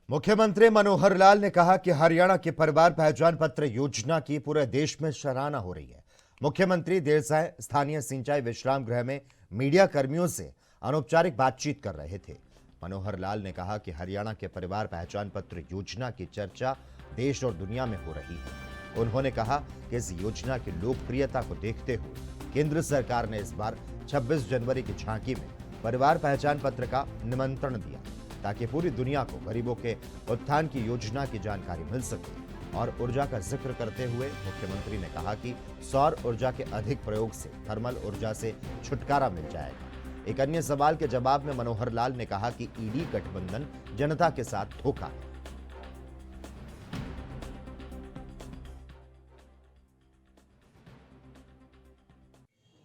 मुख्यमंत्री मनोहर लाल ने कहा कि हरियाणा के परिवार पहचान पत्र योजना की पूरे देश में सराहना हो रही है। मुख्यमंत्री देर साय स्थानीय सिंचाई विश्राम गृह में मीडिया कर्मियों से अनौपचारिक बातचीत कर रहे थे। मनोहर लाल ने कहा कि हरियाणा के परिवार पहचान पत्र योजना की चर्चा देश और दुनिया में हो रही है। उन्होंने कहा कि इस योजना की लोकप्रियता को देखते हुए केंद्र सरकार ने इस बार 26 जनवरी की झांकी में परिवार पहचान पत्र का निमंत्रण दिया ताकि पूरी दुनिया को गरीबों के उत्थान की योजना की जानकारी मिल सके। और ऊर्जा का जिक्र करते हुए मुख्यमंत्री ने कहा कि सौर ऊर्जा के अधिक प्रयोग से थर्मल ऊर्जा से छुटकारा मिल जाएगा। एक अन्य सवाल के जवाब में मनोहर लाल ने कहा कि ईडी गठबंधन जनता के साथ धोखा है।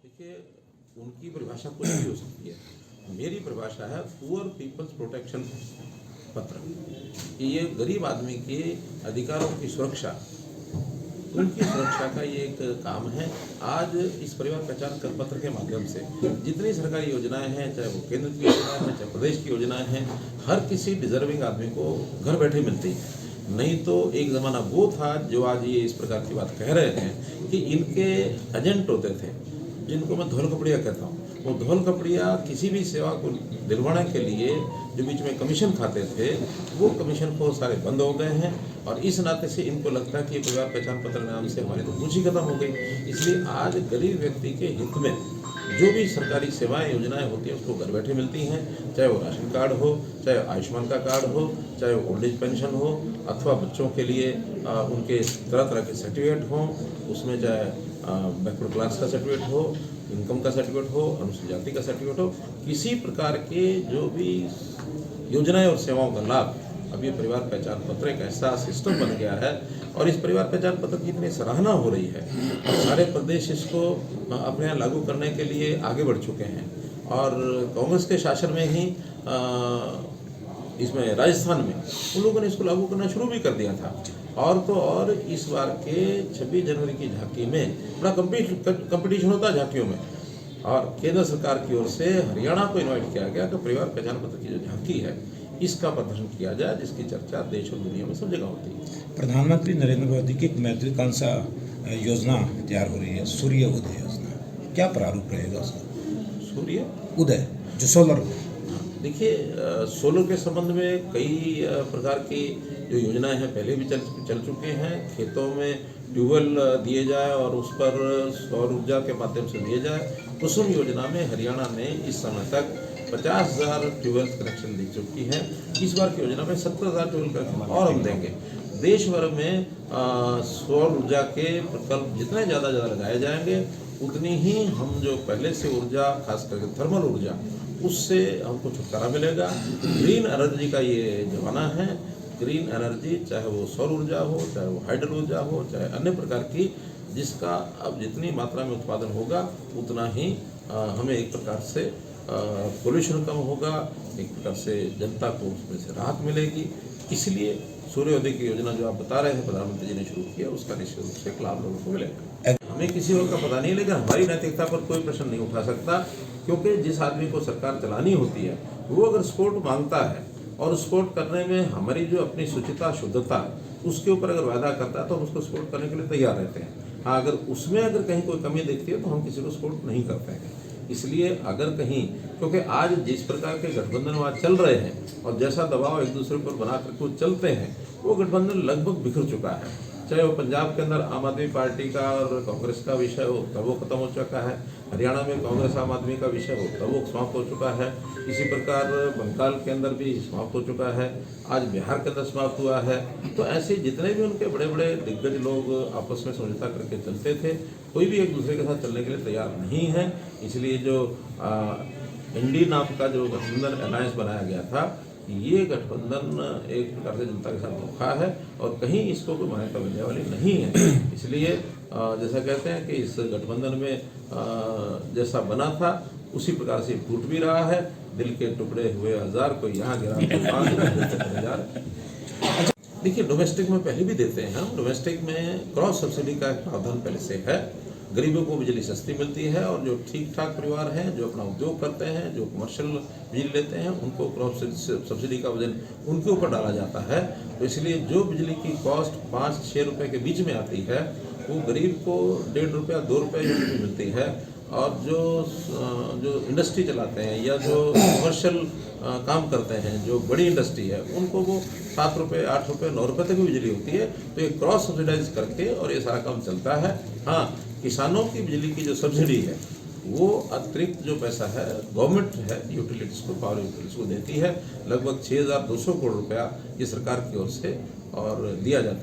देखिए, उनकी परिभाषा कुछ भी हो सकती है। मेरी परिभाषा है पुअर पीपल्स प्रोटेक्शन पत्र। ये गरीब आदमी के अधिकारों की सुरक्षा, उनकी सुरक्षा का ये एक काम है। आज इस परिवार पहचान कर पत्र के माध्यम से जितनी सरकारी योजनाएं हैं, चाहे वो केंद्र की योजनाएं हैं, चाहे प्रदेश की योजनाएं हैं, हर किसी डिजर्विंग आदमी को घर बैठे मिलती है। नहीं तो एक ज़माना वो था जो आज ये इस प्रकार की बात कह रहे हैं कि इनके एजेंट होते थे, जिनको मैं धौल कपड़िया कहता हूँ। वो धौल कपड़िया किसी भी सेवा को दिलवाने के लिए जो बीच में कमीशन खाते थे, वो कमीशन को सारे बंद हो गए हैं। और इस नाते से इनको लगता है कि परिवार पहचान पत्र नाम से हमारी तो पूंजी खत्म हो गई। इसलिए आज गरीब व्यक्ति के हित में जो भी सरकारी सेवाएं योजनाएं होती हैं उसको घर बैठे मिलती हैं, चाहे वो राशन कार्ड हो, चाहे आयुष्मान का कार्ड हो, चाहे वो ओल्ड एज पेंशन हो, अथवा बच्चों के लिए उनके तरह तरह के सर्टिफिकेट हों, उसमें चाहे बैकवर्ड क्लास का सर्टिफिकेट हो, इनकम का सर्टिफिकेट हो, अनुसूचित जाति का सर्टिफिकेट हो, किसी प्रकार के जो भी योजनाएं और सेवाओं का लाभ अब ये परिवार पहचान पत्र एक ऐसा सिस्टम बन गया है। और इस परिवार पहचान पत्र की इतनी सराहना हो रही है और सारे प्रदेश इसको अपने यहाँ लागू करने के लिए आगे बढ़ चुके हैं। और कांग्रेस के शासन में ही इसमें राजस्थान में उन लोगों ने इसको लागू करना शुरू भी कर दिया था। और तो और इस बार के 26 जनवरी की झांकी में बड़ा कंपटीशन होता है झांकियों में, और केंद्र सरकार की ओर से हरियाणा को इनवाइट किया गया कि परिवार पहचान पत्र की जो झांकी है इसका प्रदर्शन किया जाए, जिसकी चर्चा देश और दुनिया में सब जगह होती है। प्रधानमंत्री नरेंद्र मोदी की एक महत्वाकांक्षा योजना तैयार हो रही है, सूर्य उदय योजना। क्या प्रारूप रहेगा उसका? सूर्य उदय जो सोलर। देखिए, सोलर के संबंध में कई प्रकार की जो योजनाएं हैं पहले भी चल चुके हैं। खेतों में ट्यूबवेल दिए जाए और उस पर सौर ऊर्जा के माध्यम से दिए जाए। कुसुम योजना में हरियाणा ने इस समय तक 50,000 ट्यूबवेल कनेक्शन दी चुकी है। इस बार की योजना में 70,000 ट्यूबवेल कनेक्शन और हम देंगे। देश भर में सौर ऊर्जा के प्रकल्प जितने ज़्यादा लगाए जाएंगे उतनी ही हम जो पहले से ऊर्जा, खास करके थर्मल ऊर्जा, उससे हमको छुटकारा मिलेगा। ग्रीन एनर्जी का ये जमाना है। ग्रीन एनर्जी चाहे वो सौर ऊर्जा हो, चाहे वो हाइड्रो ऊर्जा हो, चाहे अन्य प्रकार की, जिसका अब जितनी मात्रा में उत्पादन होगा उतना ही हमें एक प्रकार से पोल्यूशन कम होगा, एक प्रकार से जनता को उसमें से राहत मिलेगी। इसलिए सूर्योदय की योजना जो आप बता रहे हैं प्रधानमंत्री जी ने शुरू किया, उसका निश्चित रूप से लाभ लोगों को मिलेगा। हमें किसी और का पता नहीं, लेकिन हमारी नैतिकता पर कोई प्रश्न नहीं उठा सकता, क्योंकि जिस आदमी को सरकार चलानी होती है वो अगर सपोर्ट मांगता है और सपोर्ट करने में हमारी जो अपनी शुचिता, शुद्धता, उसके ऊपर अगर वादा करता है तो हम उसको सपोर्ट करने के लिए तैयार रहते हैं। हाँ, अगर उसमें अगर कहीं कोई कमी दिखती है तो हम किसी को सपोर्ट नहीं करते हैं। इसलिए अगर कहीं, क्योंकि आज जिस प्रकार के गठबंधन वहाँ चल रहे हैं और जैसा दबाव एक दूसरे पर बना करके वो चलते हैं, वो गठबंधन लगभग बिखर चुका है। चाहे वो पंजाब के अंदर आम आदमी पार्टी का और कांग्रेस का विषय हो तब वो खत्म हो चुका है, हरियाणा में कांग्रेस आम आदमी का विषय हो तब वो समाप्त हो चुका है, इसी प्रकार बंगाल के अंदर भी समाप्त हो चुका है, आज बिहार के अंदर समाप्त हुआ है। तो ऐसे जितने भी उनके बड़े बड़े दिग्गज लोग आपस में समझौता करके चलते थे, कोई भी एक दूसरे के साथ चलने के लिए तैयार नहीं है। इसलिए जो एनडीए नाम का जो गठबंधन अलायंस बनाया गया था, ये गठबंधन एक प्रकार से जनता के साथ धोखा है और कहीं इसको कोई मान्यता मिलने वाली नहीं है। इसलिए जैसा कहते हैं कि इस गठबंधन में जैसा बना था उसी प्रकार से टूट भी रहा है। दिल के टुकड़े हुए हजार, कोई यहाँ गिरा तो जा रहा। देखिए, डोमेस्टिक में पहले भी देते हैं हम। डोमेस्टिक में क्रॉस सब्सिडी का एक प्रावधान पहले से है, गरीबों को बिजली सस्ती मिलती है और जो ठीक ठाक परिवार हैं, जो अपना उद्योग करते हैं, जो कमर्शियल बिजली लेते हैं, उनको क्रॉप सब्सिडी का वजन उनके ऊपर डाला जाता है। तो इसलिए जो बिजली की कॉस्ट 5-6 रुपए के बीच में आती है, वो गरीब को 1.5 रुपया 2 रुपये यूनिट मिलती है। और जो इंडस्ट्री चलाते हैं या जो कमर्शियल काम करते हैं, जो बड़ी इंडस्ट्री है, उनको वो 7 रुपये 8 रुपये 9 रुपये तक भी बिजली होती है। तो ये क्रॉस सब्सिडाइज करके और ये सारा काम चलता है। हाँ, किसानों की बिजली की जो सब्सिडी है, वो अतिरिक्त जो पैसा है गवर्नमेंट है यूटिलिटीज़ को, पावर यूटिलिटीज़ को देती है। लगभग 6,200 करोड़ रुपया ये सरकार की ओर से और दिया जाता है।